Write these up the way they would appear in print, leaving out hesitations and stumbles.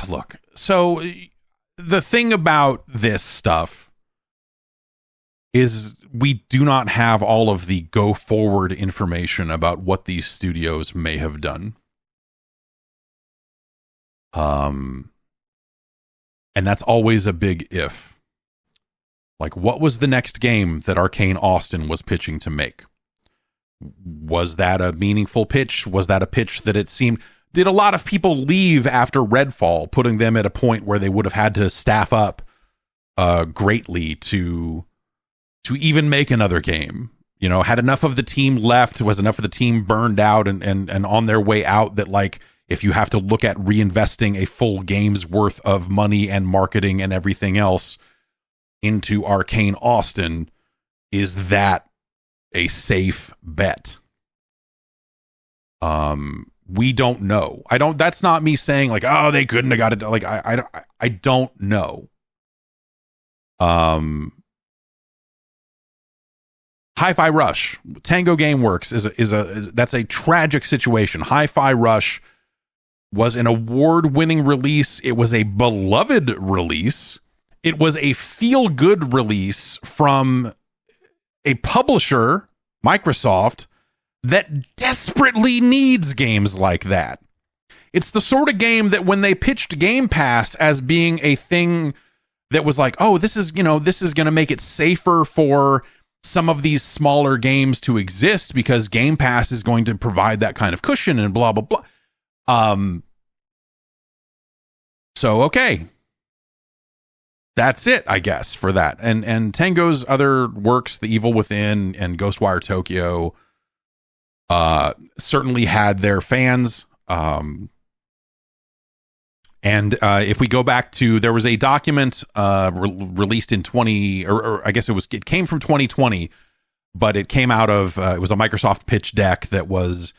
look, so the thing about this stuff is we do not have all of the go forward information about what these studios may have done. And that's always a big if. Like, what was the next game that Arkane Austin was pitching to make? Was that a meaningful pitch? Was that a pitch that it seemed... Did a lot of people leave after Redfall, putting them at a point where they would have had to staff up greatly to even make another game? You know, had enough of the team left? Was enough of the team burned out and on their way out that, like, if you have to look at reinvesting a full game's worth of money and marketing and everything else into Arkane Austin, is that a safe bet? We don't know. That's not me saying like, oh, they couldn't have got it. Like, I don't know. Hi-Fi Rush, Tango Gameworks that's a tragic situation. Hi-Fi Rush was an award-winning release. It was a beloved release. It was a feel-good release from a publisher, Microsoft, that desperately needs games like that. It's the sort of game that when they pitched Game Pass as being a thing that was like, oh, this is going to make it safer for some of these smaller games to exist because Game Pass is going to provide that kind of cushion and blah, blah, blah. So, okay. That's it, I guess, for that. And Tango's other works, The Evil Within and Ghostwire Tokyo, certainly had their fans. And if we go back to, there was a document released in I guess it came from 2020, but it came out of, it was a Microsoft pitch deck that was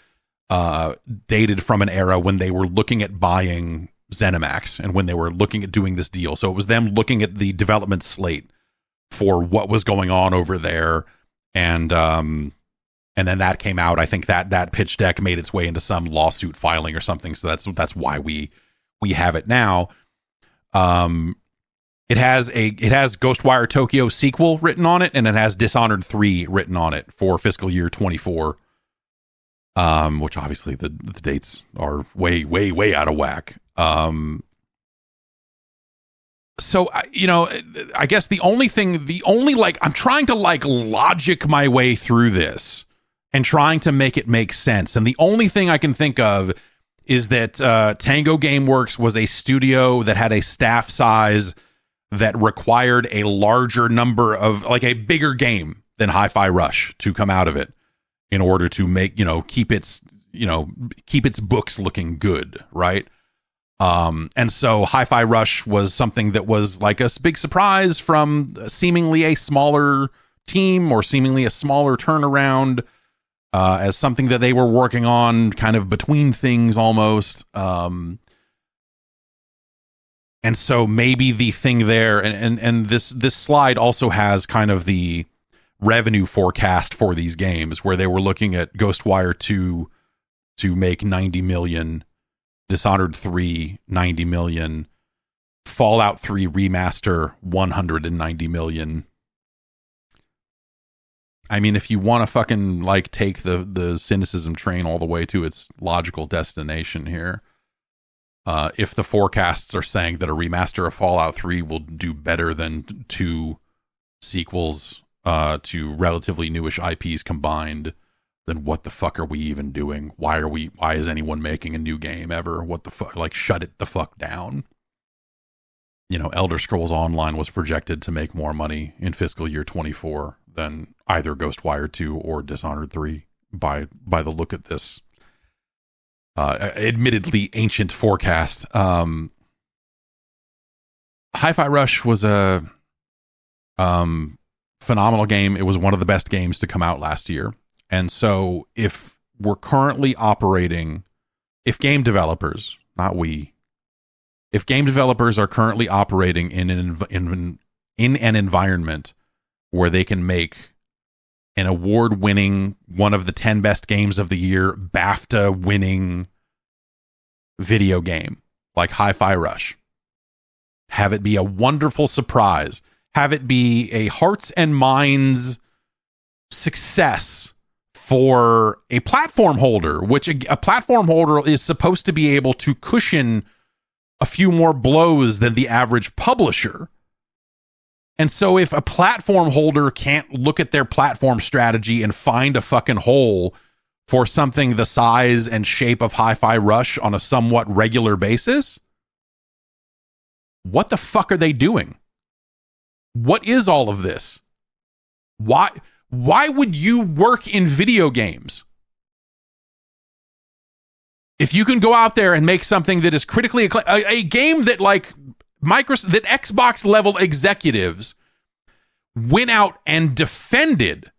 dated from an era when they were looking at buying ZeniMax and when they were looking at doing this deal. So it was them looking at the development slate for what was going on over there. And then that came out. I think that pitch deck made its way into some lawsuit filing or something. So that's why we have it now. It has Ghostwire Tokyo sequel written on it, and it has Dishonored 3 written on it for fiscal year 24. Which obviously the dates are way out of whack. So, I guess the only I'm trying to like logic my way through this and trying to make it make sense. And the only thing I can think of is that Tango Gameworks was a studio that had a staff size that required a larger number of, like, a bigger game than Hi-Fi Rush to come out of it in order to make, keep its books looking good, right? And so Hi-Fi Rush was something that was like a big surprise from seemingly a smaller team or seemingly a smaller turnaround, as something that they were working on kind of between things almost. And so maybe the thing there, and this slide also has kind of the revenue forecast for these games, where they were looking at Ghostwire 2 to make 90 million, Dishonored 3 90 million, Fallout 3 remaster 190 million. I mean, if you want to fucking like take the cynicism train all the way to its logical destination here, if the forecasts are saying that a remaster of Fallout 3 will do better than 2 sequels to relatively newish IPs combined, then what the fuck are we even doing? Why is anyone making a new game ever? What the fuck? Like, shut it the fuck down. Elder Scrolls Online was projected to make more money in fiscal year 24 than either Ghostwire 2 or Dishonored 3 by the look at this admittedly ancient forecast. Hi-Fi Rush was a phenomenal game. It was one of the best games to come out last year. And so if we're currently operating, if game developers, not we, if game developers are currently operating in an environment where they can make an award-winning, one of the 10 best games of the year, BAFTA-winning video game like Hi-Fi Rush. Have it be a wonderful surprise. Have it be a hearts and minds success for a platform holder, which a platform holder is supposed to be able to cushion a few more blows than the average publisher. And so if a platform holder can't look at their platform strategy and find a fucking hole for something the size and shape of Hi-Fi Rush on a somewhat regular basis, what the fuck are they doing? What is all of this? Why would you work in video games? If you can go out there and make something that is critically acclaimed, a game that like that Xbox level executives went out and defended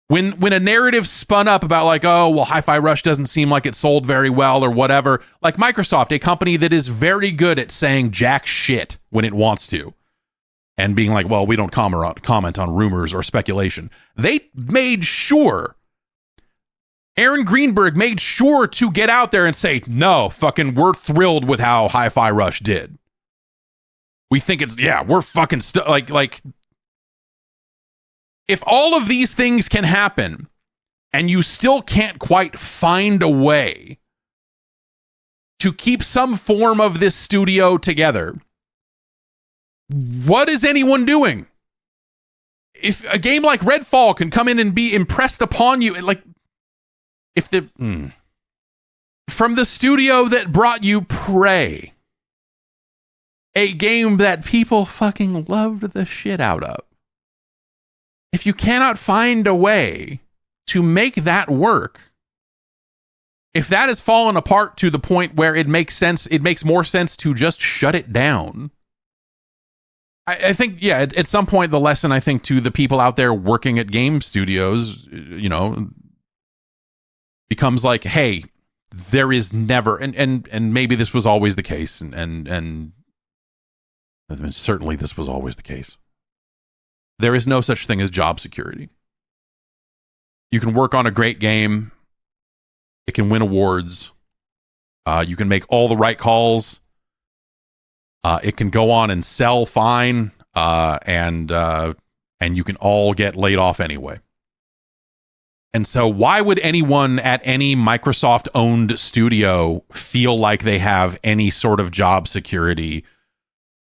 when a narrative spun up about like, oh, well, Hi-Fi Rush doesn't seem like it sold very well or whatever. Like Microsoft, a company that is very good at saying jack shit when it wants to and being like, well, we don't comment on rumors or speculation. They made sure, Aaron Greenberg made sure to get out there and say, no, fucking, we're thrilled with how Hi-Fi Rush did. We think it's, yeah, we're fucking like, if all of these things can happen and you still can't quite find a way to keep some form of this studio together, what is anyone doing? If a game like Redfall can come in and be impressed upon you, like, if from the studio that brought you Prey, a game that people fucking loved the shit out of, if you cannot find a way to make that work, if that has fallen apart to the point where it makes more sense to just shut it down. I think, yeah, at some point, the lesson, I think, to the people out there working at game studios, you know, becomes like, hey, there is never, and maybe this was always the case, and certainly this was always the case. There is no such thing as job security. You can work on a great game. It can win awards. You can make all the right calls. It can go on and sell fine. And you can all get laid off anyway. And so why would anyone at any Microsoft-owned studio feel like they have any sort of job security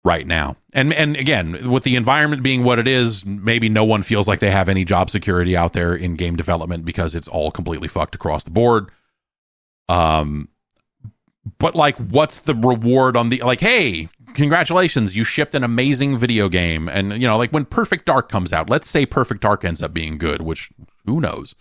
right now? And again, with the environment being what it is, maybe no one feels like they have any job security out there in game development because it's all completely fucked across the board. But like, what's the reward on the, like, hey, congratulations, you shipped an amazing video game. And, you know, like when Perfect Dark comes out, let's say Perfect Dark ends up being good, which who knows?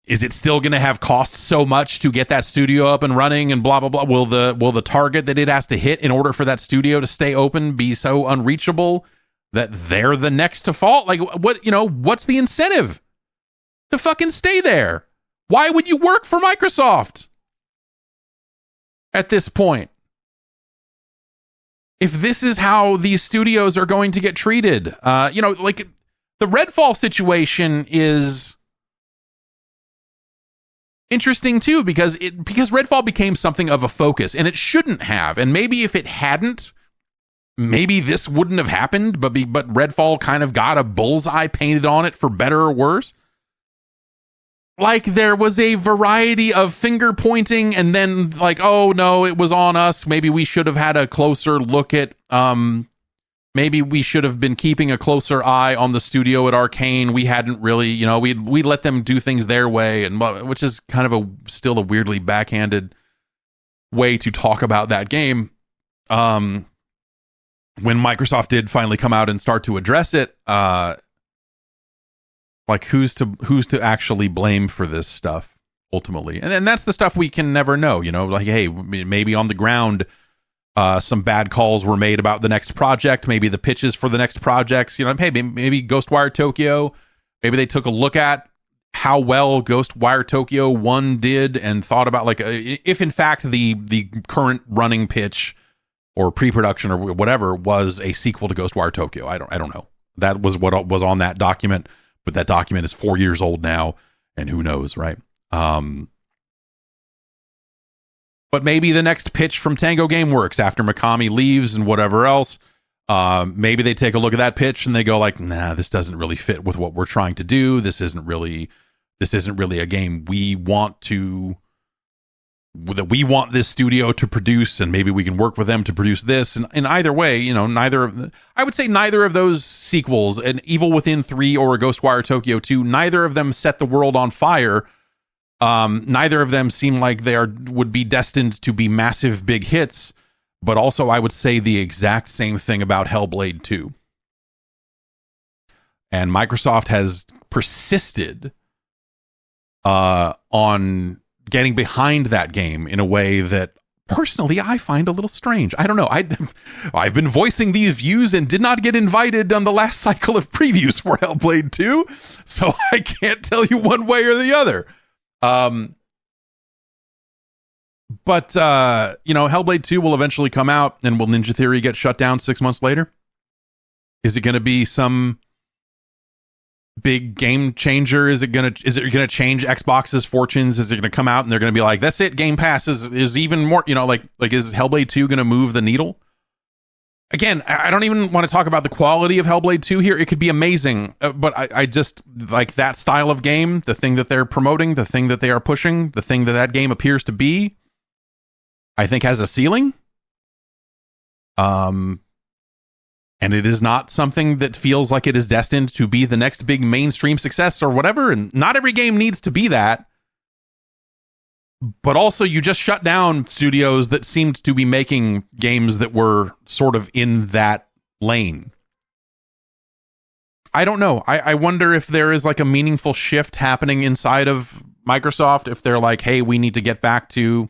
Is it still going to have cost so much to get that studio up and running and blah, blah, blah? Will the target that it has to hit in order for that studio to stay open be so unreachable that they're the next to fall? Like, what, you know, what's the incentive to fucking stay there? Why would you work for Microsoft at this point? If this is how these studios are going to get treated, you know, like the Redfall situation is interesting too, because Redfall became something of a focus, and it shouldn't have. And maybe if it hadn't, maybe this wouldn't have happened. But Redfall kind of got a bullseye painted on it, for better or worse. Like there was a variety of finger pointing, and then like, oh no, it was on us. Maybe we should have had a closer look at. Maybe we should have been keeping a closer eye on the studio at Arkane. We hadn't really, you know, we let them do things their way, and which is kind of still a weirdly backhanded way to talk about that game. When Microsoft did finally come out and start to address it, like who's to actually blame for this stuff ultimately? And that's the stuff we can never know, you know, like, hey, maybe on the ground, some bad calls were made about the next project, maybe the pitches for the next projects, you know, hey, maybe Ghostwire Tokyo, maybe they took a look at how well Ghostwire Tokyo 1 did and thought about like, if in fact the current running pitch or pre-production or whatever was a sequel to Ghostwire Tokyo. I don't know. That was what was on that document, but that document is 4 years old now, and who knows, right? But maybe the next pitch from Tango Gameworks after Mikami leaves and whatever else, maybe they take a look at that pitch and they go like, nah, this doesn't really fit with what we're trying to do. This isn't really a game we want this studio to produce, and maybe we can work with them to produce this. And either way, I would say neither of those sequels, an Evil Within 3 or a Ghostwire Tokyo 2, neither of them set the world on fire. Neither of them seem like would be destined to be massive big hits, but also I would say the exact same thing about Hellblade 2. And Microsoft has persisted on getting behind that game in a way that personally I find a little strange. I don't know. I've been voicing these views and did not get invited on the last cycle of previews for Hellblade 2, so I can't tell you one way or the other. But Hellblade 2 will eventually come out, and will Ninja Theory get shut down 6 months later? Is it going to be some big game changer? Is it going to change Xbox's fortunes? Is it going to come out and they're going to be like, that's it, Game Pass is even more, like is Hellblade 2 going to move the needle? Again, I don't even want to talk about the quality of Hellblade 2 here. It could be amazing, but I just like that style of game, the thing that they're promoting, the thing that they are pushing, the thing that game appears to be, I think has a ceiling. And it is not something that feels like it is destined to be the next big mainstream success or whatever. And not every game needs to be that. But also, you just shut down studios that seemed to be making games that were sort of in that lane. I don't know. I wonder if there is like a meaningful shift happening inside of Microsoft. If they're like, hey, we need to get back to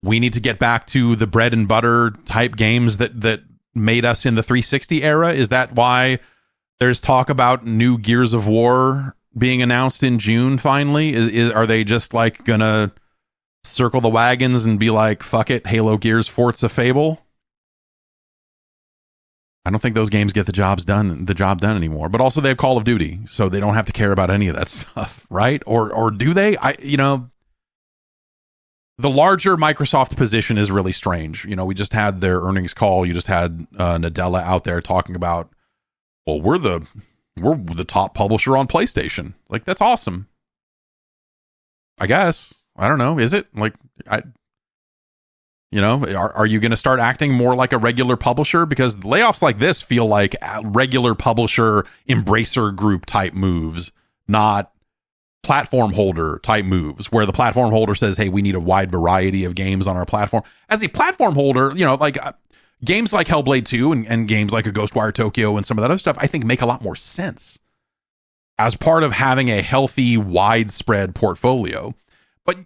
the bread and butter type games that made us in the 360 era. Is that why there's talk about new Gears of War being announced in June finally? Are they just like gonna circle the wagons and be like, fuck it, Halo, Gears, Forza, Fable? I don't think those games get the job done anymore. But also they have Call of Duty, so they don't have to care about any of that stuff, right? Or do they? The larger Microsoft position is really strange. We just had their earnings call. You just had Nadella out there talking about, well, we're the top publisher on PlayStation. Like, that's awesome. I guess. I don't know. Is it? Like, are you going to start acting more like a regular publisher? Because layoffs like this feel like regular publisher Embracer Group type moves, not platform holder type moves, where the platform holder says, hey, we need a wide variety of games on our platform. As a platform holder, games like Hellblade 2 and games like a Ghostwire Tokyo and some of that other stuff, I think make a lot more sense as part of having a healthy, widespread portfolio. But,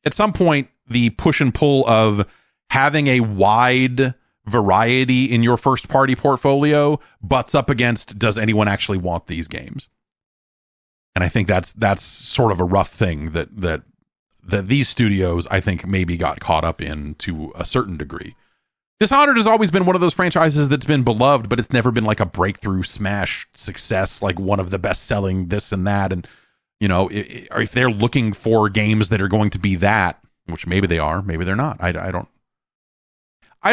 at some point, the push and pull of having a wide variety in your first party portfolio butts up against, does anyone actually want these games? And I think that's sort of a rough thing that these studios, I think, maybe got caught up in to a certain degree. Dishonored has always been one of those franchises that's been beloved, but it's never been like a breakthrough smash success, like one of the best selling this and that. And, if they're looking for games that are going to be that, which maybe they are, maybe they're not. I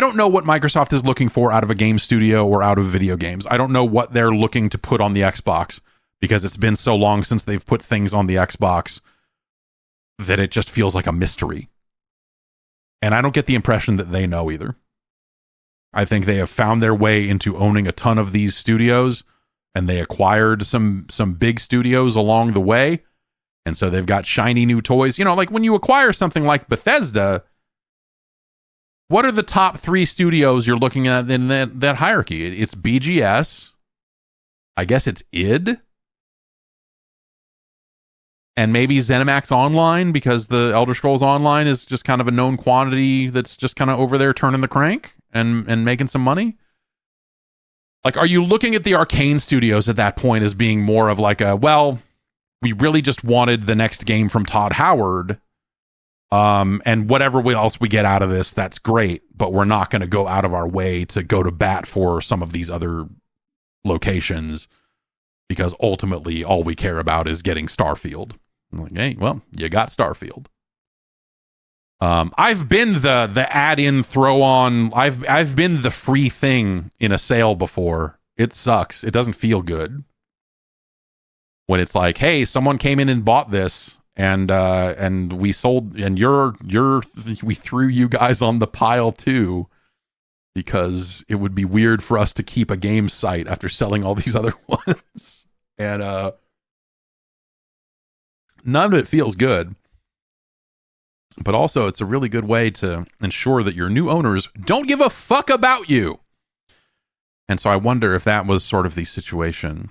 don't know what Microsoft is looking for out of a game studio or out of video games. I don't know what they're looking to put on the Xbox, because it's been so long since they've put things on the Xbox that it just feels like a mystery. And I don't get the impression that they know either. I think they have found their way into owning a ton of these studios, and they acquired some big studios along the way. And so they've got shiny new toys. Like when you acquire something like Bethesda, what are the top 3 studios you're looking at in that hierarchy? It's BGS. I guess it's id. And maybe ZeniMax Online, because the Elder Scrolls Online is just kind of a known quantity that's just kind of over there turning the crank and making some money. Like, are you looking at the Arkane studios at that point as being more of like we really just wanted the next game from Todd Howard, and whatever else we get out of this, that's great, but we're not going to go out of our way to go to bat for some of these other locations, because ultimately all we care about is getting Starfield. I'm like, hey, well, you got Starfield. I've been the add-in throw on. I've been the free thing in a sale before. It sucks. It doesn't feel good when it's like, hey, someone came in and bought this, and we sold, and we threw you guys on the pile too, because it would be weird for us to keep a game site after selling all these other ones, and none of it feels good. But also, it's a really good way to ensure that your new owners don't give a fuck about you. And so I wonder if that was sort of the situation.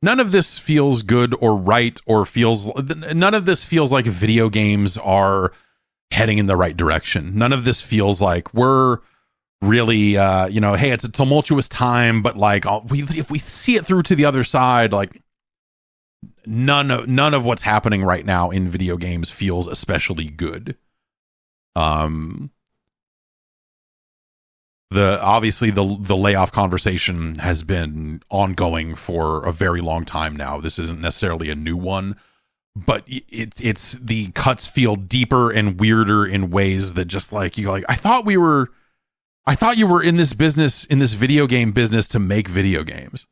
None of this feels good or right, or none of this feels like video games are heading in the right direction. None of this feels like we're really, hey, it's a tumultuous time, but like, if we see it through to the other side, like, none of what's happening right now in video games feels especially good. Obviously the layoff conversation has been ongoing for a very long time now. This isn't necessarily a new one, but it's the cuts feel deeper and weirder in ways that just like, you're like, I thought you were in this business, in this video game business, to make video games.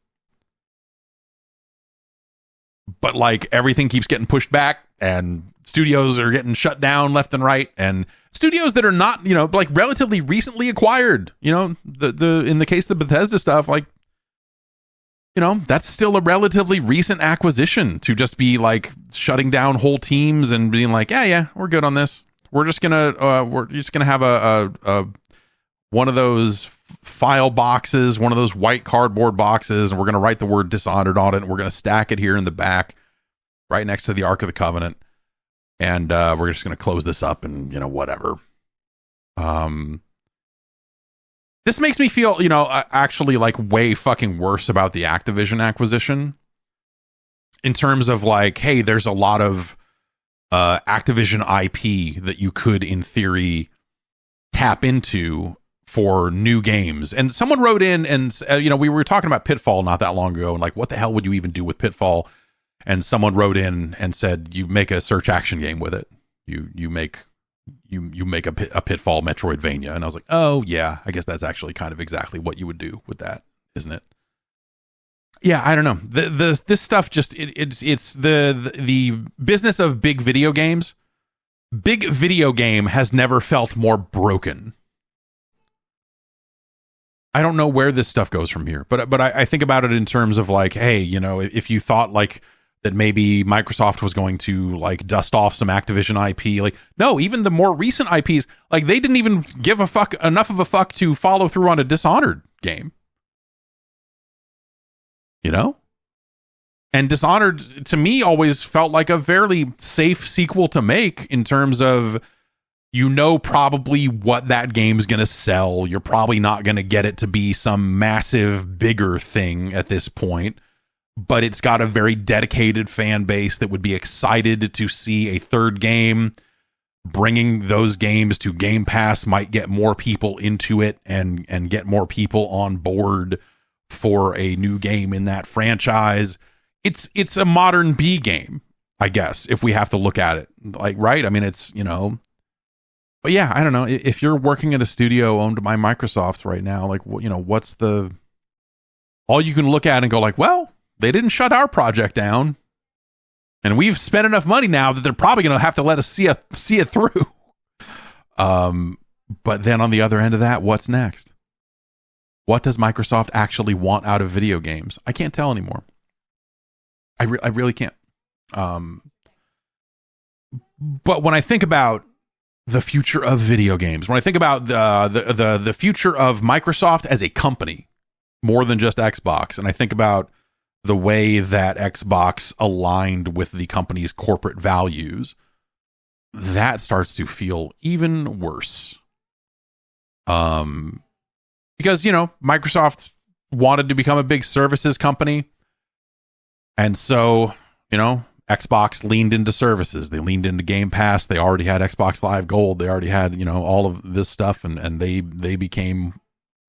But like, everything keeps getting pushed back, and studios are getting shut down left and right, and studios that are not, like relatively recently acquired, the in the case of the Bethesda stuff, like, that's still a relatively recent acquisition to just be like shutting down whole teams and being like, yeah, we're good on this. We're just gonna have a one of those file boxes, one of those white cardboard boxes, and we're going to write the word Dishonored on it, and we're going to stack it here in the back right next to the Ark of the Covenant, and we're just going to close this up and whatever. This makes me feel actually like way fucking worse about the Activision acquisition, in terms of like, hey, there's a lot of Activision IP that you could in theory tap into for new games. And someone wrote in and we were talking about Pitfall not that long ago, and like, what the hell would you even do with Pitfall? And someone wrote in and said, you make a search action game with it. You make a Pitfall Metroidvania. And I was like, oh yeah, I guess that's actually kind of exactly what you would do with that, isn't it? Yeah, I don't know. This stuff just it's the business of big video games. Big video game has never felt more broken. I don't know where this stuff goes from here, but I think about it in terms of like, hey, if you thought like that maybe Microsoft was going to like dust off some Activision IP, like, no, even the more recent IPs, like, they didn't even give enough of a fuck to follow through on a Dishonored game. And Dishonored to me always felt like a fairly safe sequel to make, in terms of, probably what that game's going to sell. You're probably not going to get it to be some massive, bigger thing at this point, but it's got a very dedicated fan base that would be excited to see a third game. Bringing those games to Game Pass might get more people into it and get more people on board for a new game in that franchise. It's a modern B game, I guess, if we have to look at it like, right? I mean, it's, but yeah, I don't know. If you're working at a studio owned by Microsoft right now, like, what's all you can look at and go like, well, they didn't shut our project down, and we've spent enough money now that they're probably going to have to let us see it through. But then on the other end of that, what's next? What does Microsoft actually want out of video games? I can't tell anymore. I really can't. But when I think about the future of video games, when I think about the future of Microsoft as a company, more than just Xbox, and I think about the way that Xbox aligned with the company's corporate values, that starts to feel even worse. Because, Microsoft wanted to become a big services company, and so, Xbox leaned into services. They leaned into Game Pass. They already had Xbox Live Gold. They already had, all of this stuff, and they became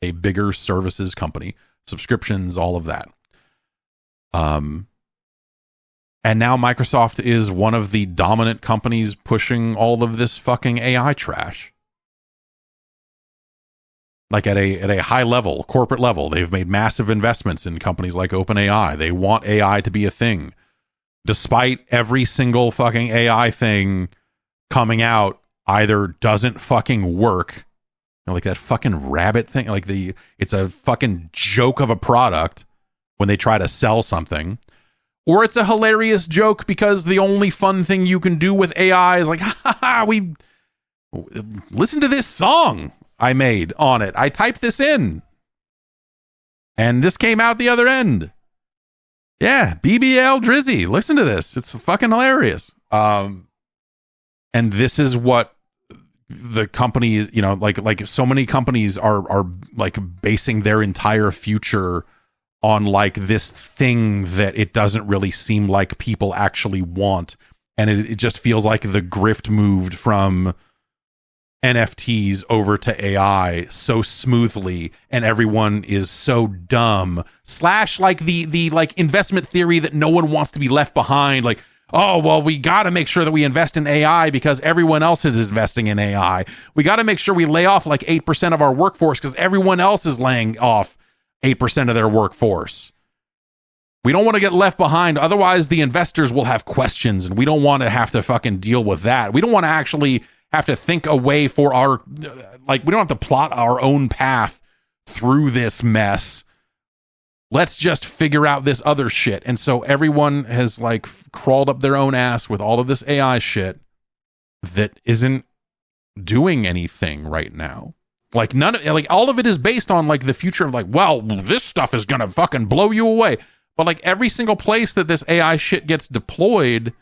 a bigger services company, subscriptions, all of that. And now Microsoft is one of the dominant companies pushing all of this fucking AI trash. Like at a high level, corporate level, they've made massive investments in companies like OpenAI. They want AI to be a thing. Despite every single fucking AI thing coming out either doesn't fucking work, like that fucking rabbit thing, like it's a fucking joke of a product when they try to sell something, or it's a hilarious joke because the only fun thing you can do with AI is like, ha ha, we listen to this song I made on it. I typed this in and this came out the other end. Yeah, BBL Drizzy. Listen to this. It's fucking hilarious. And this is what the company, you know, like so many companies are like basing their entire future on like this thing that it doesn't really seem like people actually want. And it just feels like the grift moved from NFTs over to AI so smoothly, and everyone is so dumb. Slash like the like investment theory that no one wants to be left behind. Like, oh, well, we got to make sure that we invest in AI because everyone else is investing in AI. We got to make sure we lay off like 8% of our workforce because everyone else is laying off 8% of their workforce. We don't want to get left behind. Otherwise, the investors will have questions, and we don't want to have to fucking deal with that. We don't want to actually have to think a way for our, like, we don't have to plot our own path through this mess. Let's just figure out this other shit. And so everyone has like crawled up their own ass with all of this AI shit that isn't doing anything right now. Like all of it is based on like the future of like, well, this stuff is gonna fucking blow you away. But like every single place that this AI shit gets deployed,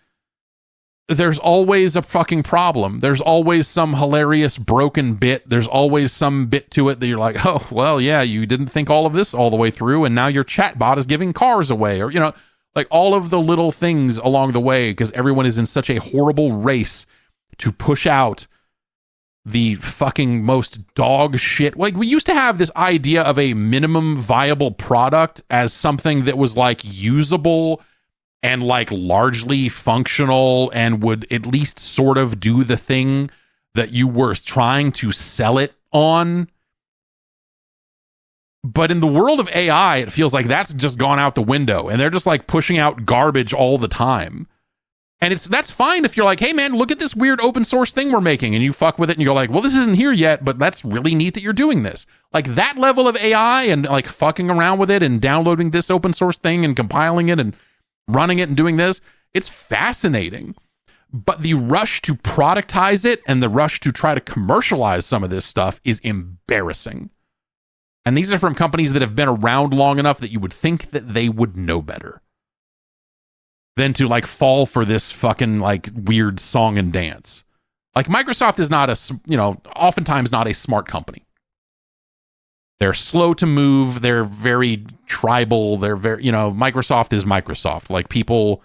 there's always a fucking problem. There's always some hilarious broken bit. There's always some bit to it that you're like, oh, well, yeah, you didn't think all of this all the way through, and now your chatbot is giving cars away, or, you know, like all of the little things along the way, because everyone is in such a horrible race to push out the fucking most dog shit. Like, we used to have this idea of a minimum viable product as something that was like usable and like largely functional and would at least sort of do the thing that you were trying to sell it on. But in the world of AI, it feels like that's just gone out the window, and they're just like pushing out garbage all the time. And that's fine if you're like, hey man, look at this weird open source thing we're making, and you fuck with it and you're like, well, this isn't here yet, but that's really neat that you're doing this. Like that level of AI and like fucking around with it and downloading this open source thing and compiling it and running it and doing this, it's fascinating. But the rush to productize it and the rush to try to commercialize some of this stuff is embarrassing. And these are from companies that have been around long enough that you would think that they would know better than to like fall for this fucking like weird song and dance. Like Microsoft is not oftentimes not a smart company. They're slow to move. They're very tribal. They're very, Microsoft is Microsoft. Like people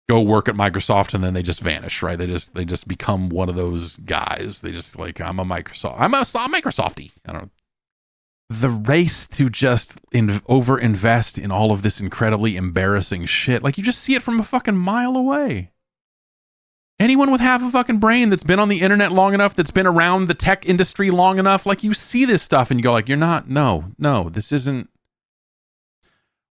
go work at Microsoft and then they just vanish, right? They just become one of those guys. They just like, I'm a Microsofty. I don't know. The race to just over-invest in all of this incredibly embarrassing shit, like you just see it from a fucking mile away. Anyone with half a fucking brain that's been on the internet long enough, that's been around the tech industry long enough, like you see this stuff and you go like, no, this isn't.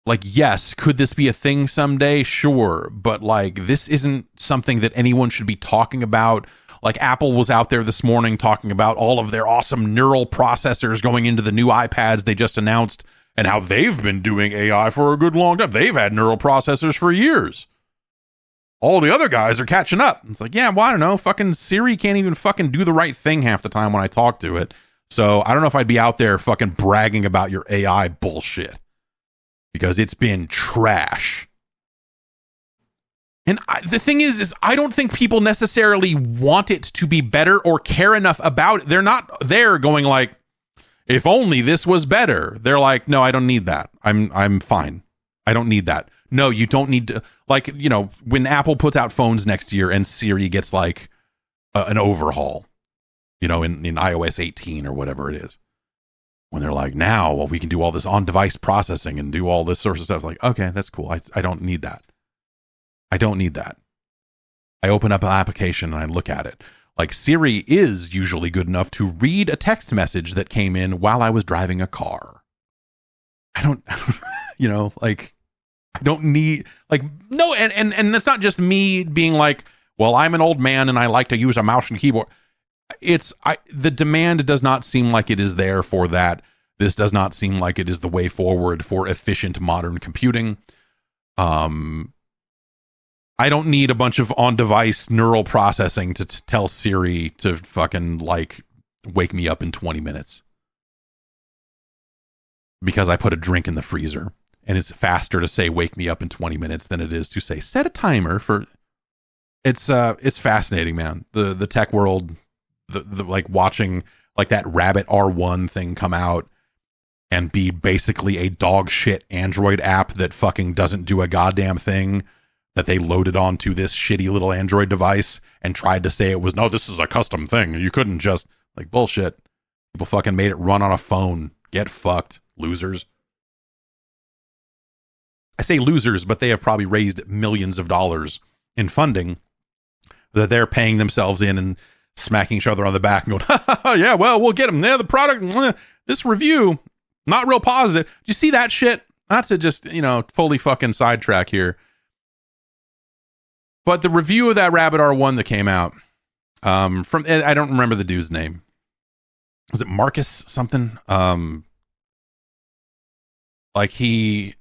Like, yes, could this be a thing someday? Sure. But like, this isn't something that anyone should be talking about. Like Apple was out there this morning talking about all of their awesome neural processors going into the new iPads they just announced and how they've been doing AI for a good long time. They've had neural processors for years. All the other guys are catching up. It's like, yeah, well, I don't know. Fucking Siri can't even fucking do the right thing half the time when I talk to it. So I don't know if I'd be out there fucking bragging about your AI bullshit because it's been trash. And the thing is I don't think people necessarily want it to be better or care enough about it. They're not there going like, if only this was better. They're like, no, I don't need that. I'm fine. I don't need that. No, you don't need to. Like, when Apple puts out phones next year and Siri gets like an overhaul, in iOS 18 or whatever it is. When they're like, now, well, we can do all this on-device processing and do all this sort of stuff. It's like, okay, that's cool. I don't need that. I don't need that. I open up an application and I look at it. Like, Siri is usually good enough to read a text message that came in while I was driving a car. I don't, you know, like, I don't need, like, no, and it's not just me being like, well, I'm an old man and I like to use a mouse and keyboard. The demand does not seem like it is there for that. This does not seem like it is the way forward for efficient modern computing. I don't need a bunch of on-device neural processing to tell Siri to fucking, like, wake me up in 20 minutes. Because I put a drink in the freezer. And it's faster to say wake me up in 20 minutes than it is to say set a timer for... It's fascinating, man. The tech world, the like, watching, like, that Rabbit R1 thing come out and be basically a dog shit Android app that fucking doesn't do a goddamn thing, that they loaded onto this shitty little Android device and tried to say it was, no, this is a custom thing. You couldn't just, like, bullshit. People fucking made it run on a phone. Get fucked, losers. I say losers, but they have probably raised millions of dollars in funding that they're paying themselves in and smacking each other on the back and going, ha, ha, ha, yeah, well, we'll get them. Yeah, the product, this review, not real positive. Did you see that shit? Not to just, you know, fully fucking sidetrack here. But the review of that Rabbit R1 that came out, from, I don't remember the dude's name. Was it Marcus something? Like, he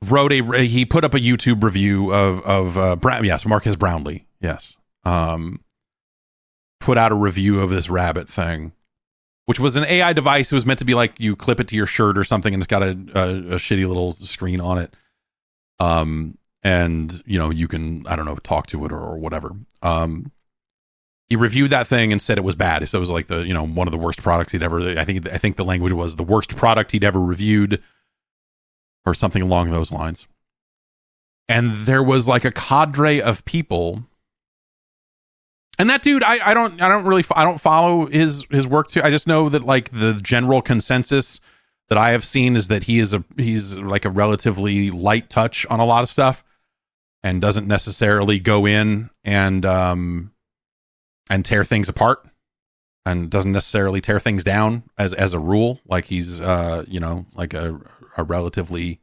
put up a YouTube review of Marcus Brownlee. Yes. Put out a review of this Rabbit thing, which was an AI device. It was meant to be like you clip it to your shirt or something, and it's got a shitty little screen on it. And, you know, you can, I don't know, talk to it or whatever. He reviewed that thing and said it was bad. So it was like the, you know, one of the worst products he'd ever, I think the language was the worst product he'd ever reviewed or something along those lines. And there was like a cadre of people. And that dude, I don't follow his work too. I just know that, like, the general consensus that I have seen is that he's like a relatively light touch on a lot of stuff and doesn't necessarily go in and tear things apart and doesn't necessarily tear things down as a rule. Like, he's, you know, like a relatively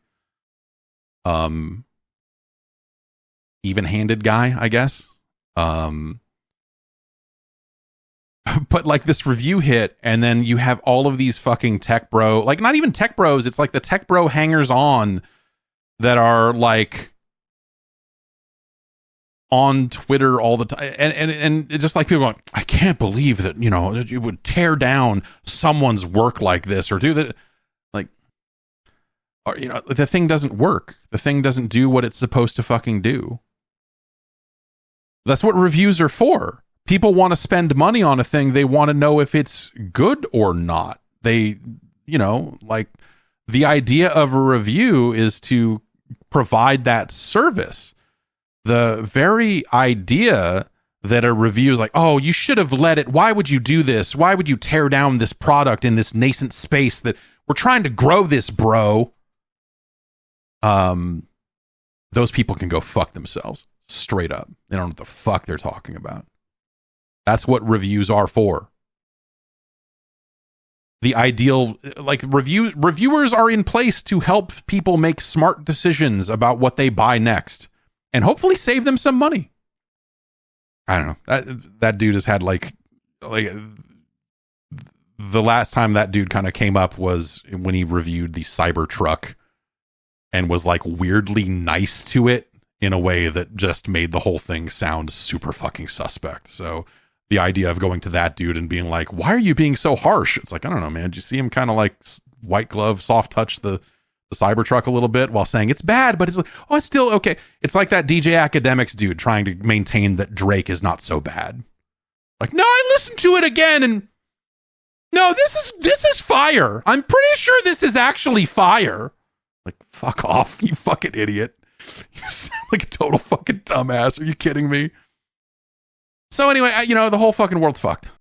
even-handed guy, I guess. But, like, this review hit, and then you have all of these fucking tech bro, like, not even tech bros, it's like the tech bro hangers on that are, like, on Twitter all the time, and just like people going, I can't believe that, you know, that you would tear down someone's work like this or do that. Like, or, you know, the thing doesn't work. The thing doesn't do what it's supposed to fucking do. That's what reviews are for. People want to spend money on a thing. They want to know if it's good or not. They, you know, like, the idea of a review is to provide that service. The very idea that a review is like, oh, you should have let it. Why would you do this? Why would you tear down this product in this nascent space that we're trying to grow this, bro? Those people can go fuck themselves straight up. They don't know what the fuck they're talking about. That's what reviews are for. The ideal, like, reviewers are in place to help people make smart decisions about what they buy next and hopefully save them some money. I don't know. That dude has had like the last time that dude kind of came up was when he reviewed the Cybertruck and was, like, weirdly nice to it in a way that just made the whole thing sound super fucking suspect. So the idea of going to that dude and being like, why are you being so harsh? It's like, I don't know, man. Did you see him kind of, like, white glove, soft touch the Cybertruck a little bit while saying it's bad, but it's like, oh, it's still okay. It's like that DJ Academics dude trying to maintain that Drake is not so bad. Like, no, I listened to it again and no, this is fire. I'm pretty sure this is actually fire. Like, fuck off, you fucking idiot. You sound like a total fucking dumbass. Are you kidding me? So anyway, you know, the whole fucking world's fucked.